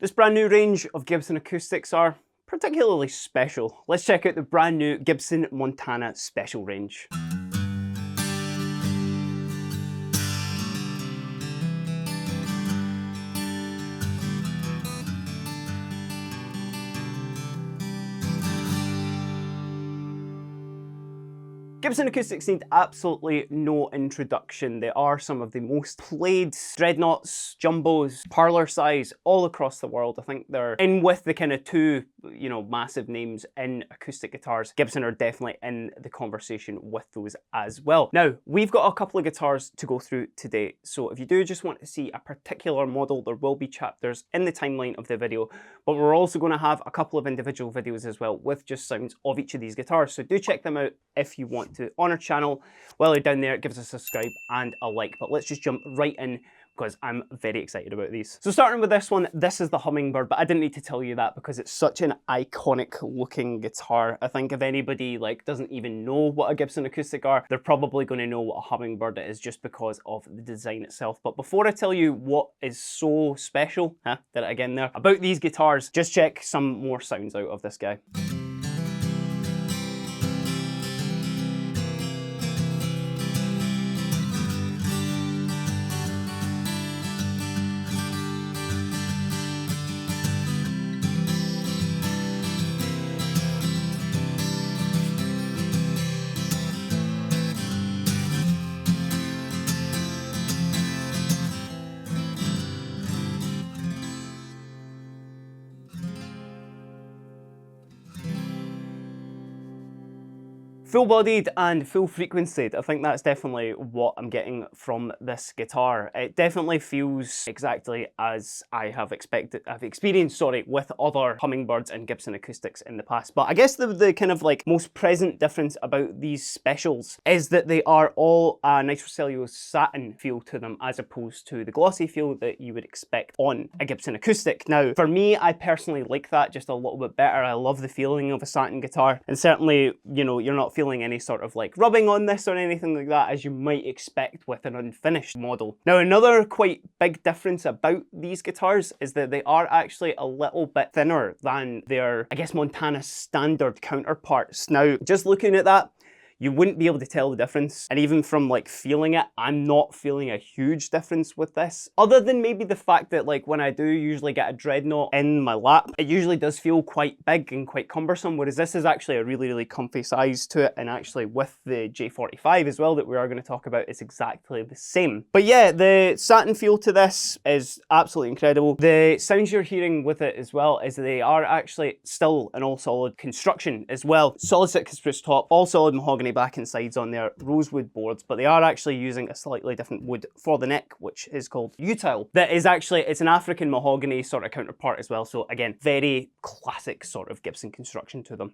This brand new range of Gibson acoustics are particularly special. Let's check out the brand new Gibson Montana Special range. Gibson acoustics need absolutely no introduction. They are some of the most played dreadnoughts, jumbos, parlour size all across the world. I think they're in with the kind of two, massive names in acoustic guitars. Gibson are definitely in the conversation with those as well. Now, we've got a couple of guitars to go through today. So if you do just want to see a particular model, there will be chapters in the timeline of the video, but we're also going to have a couple of individual videos as well with just sounds of each of these guitars. So do check them out if you want to on our channel. While you're down there, give us a subscribe and a like, but let's just jump right in because I'm very excited about these. So starting with this one, this is the Hummingbird, but I didn't need to tell you that because it's such an iconic looking guitar. I think if anybody doesn't even know what a Gibson acoustic are, they're probably going to know what a Hummingbird is just because of the design itself. But before I tell you what is so special, did it again there, about these guitars, just check some more sounds out of this guy. Full-bodied and full-frequenced, I think that's definitely what I'm getting from this guitar. It definitely feels exactly as I've experienced with other Hummingbirds and Gibson acoustics in the past. But I guess the kind of most present difference about these specials is that they are all a nitrocellulose satin feel to them as opposed to the glossy feel that you would expect on a Gibson acoustic. Now, for me, I personally like that just a little bit better. I love the feeling of a satin guitar, and certainly, you're not feeling any sort of rubbing on this or anything like that as you might expect with an unfinished model. Now, another quite big difference about these guitars is that they are actually a little bit thinner than their, I guess, Montana standard counterparts. Now, just looking at that, you wouldn't be able to tell the difference. And even from feeling it, I'm not feeling a huge difference with this. Other than maybe the fact that when I do usually get a dreadnought in my lap, it usually does feel quite big and quite cumbersome, whereas this is actually a really, really comfy size to it. And actually with the J45 as well that we are going to talk about, it's exactly the same. But yeah, the satin feel to this is absolutely incredible. The sounds you're hearing with it as well is they are actually still an all solid construction as well. Solid citrus spruce top, all solid mahogany back and sides on their rosewood boards, but they are actually using a slightly different wood for the neck, which is called Utile. That is actually, it's an African mahogany sort of counterpart as well. So again, very classic sort of Gibson construction to them.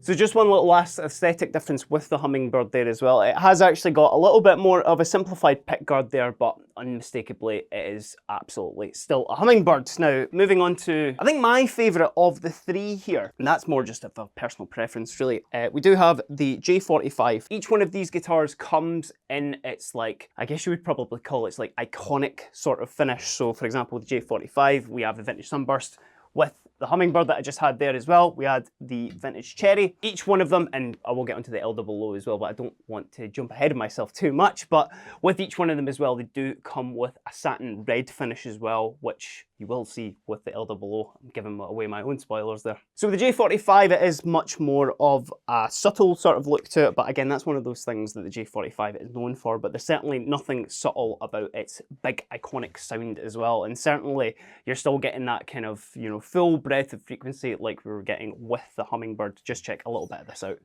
So just one little last aesthetic difference with the Hummingbird there as well. It has actually got a little bit more of a simplified pickguard there, but unmistakably it is absolutely still a Hummingbird. Now, moving on to, I think my favourite of the three here, and that's more just of a personal preference really. We do have the J45. Each one of these guitars comes in its I guess you would probably call it iconic sort of finish. So for example, the J45, we have the Vintage Sunburst. With the Hummingbird that I just had there as well, we had the Vintage Cherry. Each one of them, and I will get onto the L Double O as well, but I don't want to jump ahead of myself too much, but with each one of them as well, they do come with a satin red finish as well, which you will see with the L00. I'm giving away my own spoilers there. So with the J45, it is much more of a subtle sort of look to it, but again, that's one of those things that the J45 is known for, but there's certainly nothing subtle about its big iconic sound as well, and certainly you're still getting that kind of, you know, full breadth of frequency like we were getting with the Hummingbird. Just check a little bit of this out.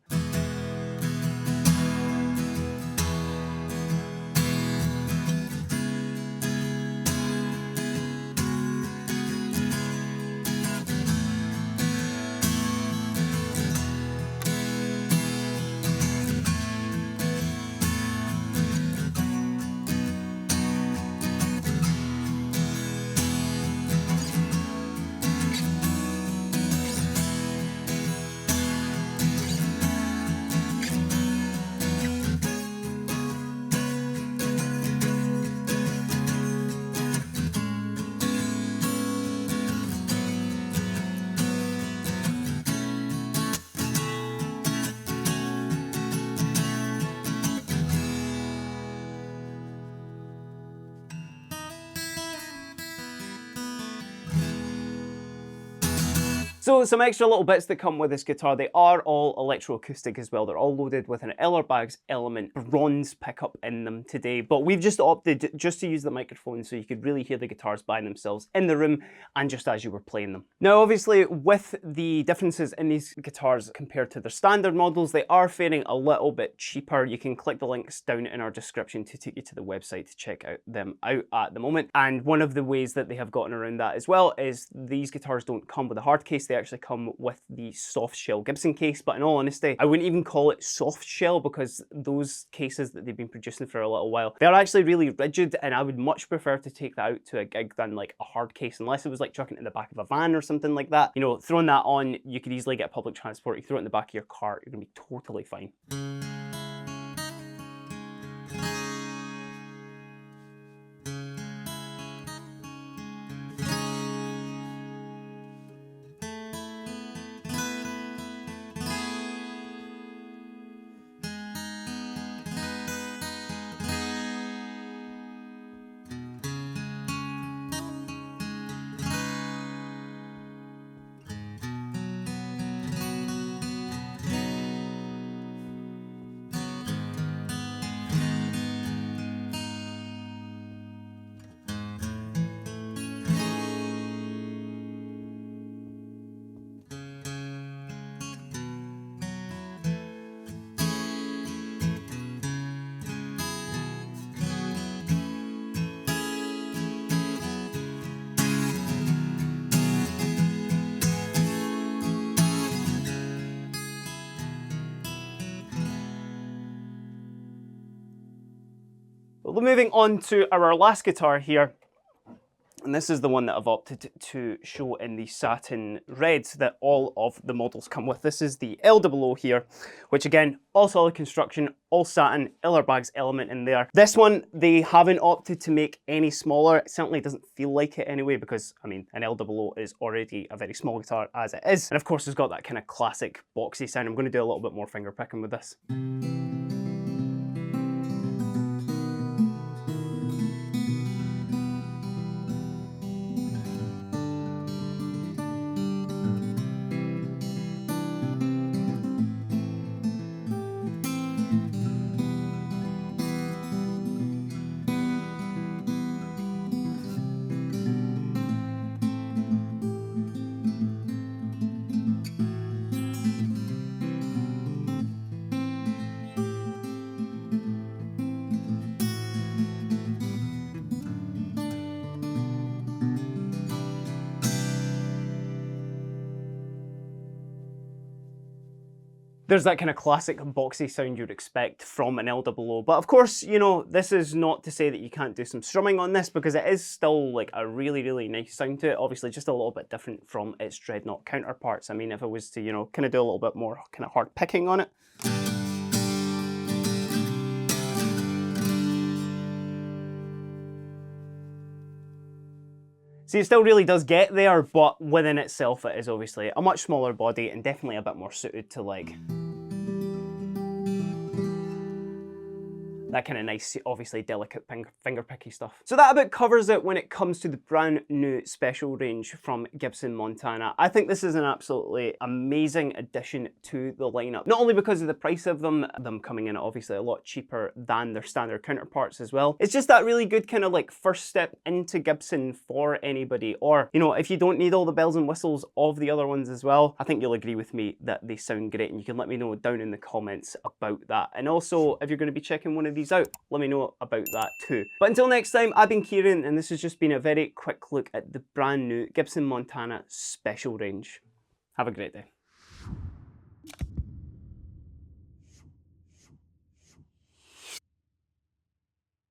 So some extra little bits that come with this guitar, they are all electroacoustic as well. They're all loaded with an Ellerbags Element bronze pickup in them today, but we've just opted just to use the microphone so you could really hear the guitars by themselves in the room and just as you were playing them. Now obviously with the differences in these guitars compared to their standard models, they are faring a little bit cheaper. You can click the links down in our description to take you to the website to check them out at the moment. And one of the ways that they have gotten around that as well is these guitars don't come with a hard case, they actually come with the soft shell Gibson case, but in all honesty, I wouldn't even call it soft shell because those cases that they've been producing for a little while, they're actually really rigid, and I would much prefer to take that out to a gig than like a hard case, unless it was like chucking it in the back of a van or something like that. You know, throwing that on, you could easily get public transport, you throw it in the back of your car, you're gonna be totally fine. Well, moving on to our last guitar here, and this is the one that I've opted to show in the satin red that all of the models come with. This is the L00 here, which again, all solid construction, all satin, Ellerbags Element in there. This one, they haven't opted to make any smaller. It certainly doesn't feel like it anyway, because I mean, an L00 is already a very small guitar as it is. And of course, it's got that kind of classic boxy sound. I'm going to do a little bit more finger picking with this. There's that kind of classic boxy sound you'd expect from an L00, but of course, you know, this is not to say that you can't do some strumming on this, because it is still like a really, really nice sound to it. Obviously, just a little bit different from its Dreadnought counterparts. I mean, if I was to, you know, kind of do a little bit more kind of hard picking on it. See, it still really does get there, but within itself it is obviously a much smaller body and definitely a bit more suited to like that kind of nice, obviously delicate finger picky stuff. So that about covers it when it comes to the brand new special range from Gibson Montana. I think this is an absolutely amazing addition to the lineup. Not only because of the price of them coming in obviously a lot cheaper than their standard counterparts as well. It's just that really good kind of like first step into Gibson for anybody. Or, you know, if you don't need all the bells and whistles of the other ones as well, I think you'll agree with me that they sound great, and you can let me know down in the comments about that. And also, if you're going to be checking one of these out, let me know about that too. But until next time, I've been Kieran, and this has just been a very quick look at the brand new Gibson Montana special range. Have a great day.